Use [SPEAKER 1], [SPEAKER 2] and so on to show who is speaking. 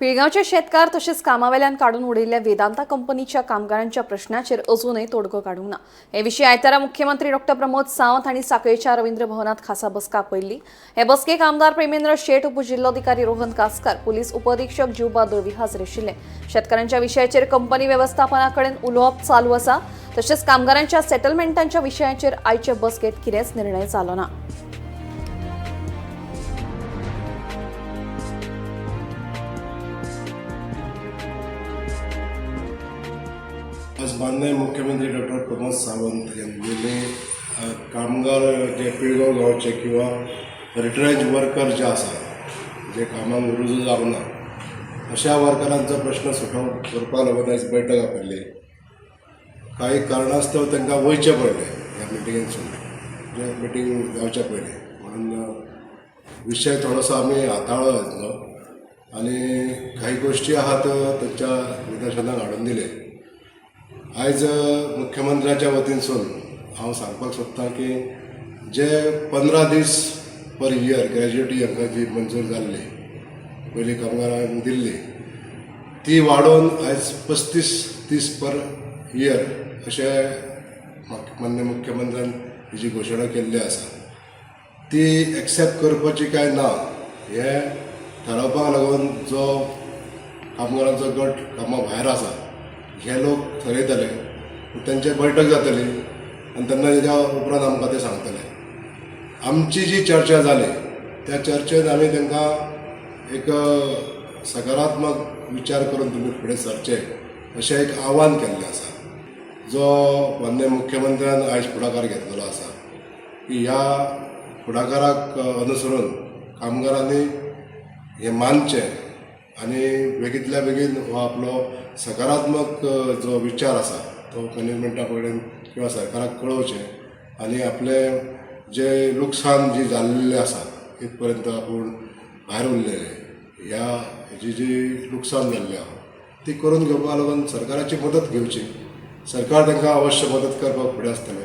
[SPEAKER 1] पिळगांवचे शेतकार तसेच कामावेल्यान काढून उडयल्ल्या वेदांता कंपनीच्या कामगारांच्या प्रश्नाचेर अजूनय तोडगो काडूंक ना। हे विशीं आयतारा मुख्यमंत्री डॉ. प्रमोद सावंत हांणी सांखळेच्या रवींद्र भवनात खासा बसका आपयल्ली। हे बसकेक आमदार प्रेमेंद्र शेट, उपजिल्लोधिकारी रोहन कासकर, पुलीस उपअधीक्षक जीवबा दळवी हाजीर आशिल्ले। शेतकारांच्या विशयाचेर कंपनी वेवस्थापना कडेन उलोवप चालू आसा, तशेंच कामगारांच्या सेटलमेंटांच्या विशयाचेर आयचे बसकेत कितेंच निर्णय जालो ना।
[SPEAKER 2] आज माननीय मुख्यमंत्री डॉ. प्रमोद सावंत यांनी कामगार जे पिळगांव गांवचे किंवा रिटायर्ड वर्कर जे आसा जे कामाक रुजू जावंक ना अशा वर्करांचो प्रश्न सुटोवप करपाक लागून आयज बैठक आपयल्ली। काही कारणास्तव तांकां वयचें पडलें ह्या मिटिंगेसून, जे मिटींग जावचे पयलीं, म्हणून विशय थोडोसो आमी हाताळ्ळो आसलो आनी काही गोश्टी आहात तांच्या निदर्शनाक हाडून दिले। आयज मुख्यमंत्र्याच्या वतीनसून हांव सांगपाक सोदतां की जे 15 दीस पर इयर ग्रॅज्युएटी हांकां जी मंजूर जाल्ली पयलीं कामगारांक दिल्ली ती वाडोवन आयज 35 दीस पर इयर अशें माननीय मुख्यमंत्र्यान हेची घोशणा केल्ली आसा। ती एक्सेप्ट करपाची काय ना हे थारावपाक लागून जो कामगारांचो गट कामा भायर आसा हे लोक थरयतले, तांचे बैठक जातली आनी तेन्ना तेच्या उपरांत आमकां ते सांगतले। आमची जी चर्चा जाली त्या चर्चेत आमी तांकां एक सकारात्मक विचार करून तुमी फुडें सरचे अशें एक आव्हान केल्लें आसा, जो माननीय मुख्यमंत्र्यान आयज फुडाकार घेतलेलो आसा की ह्या फुडाकाराक अनुसरून कामगारांनी हें मानचें आनी बेगींतल्या बेगीन हो आपलो सकारात्मक जो विचार आसा तो मॅनेजमेंटा कडेन किंवा सरकाराक कळोवचें आनी आपले जे लुकसाण जी जाल्लेलें आसा इथपर्यंत आपूण भायर उरलेले ह्या हेची जी लुकसाण जाल्ली आहा ती करून घेवपाक लागून सरकाराची मदत घेवची। सरकार तांकां अवश्य मदत करपाक फुडें आसतलें।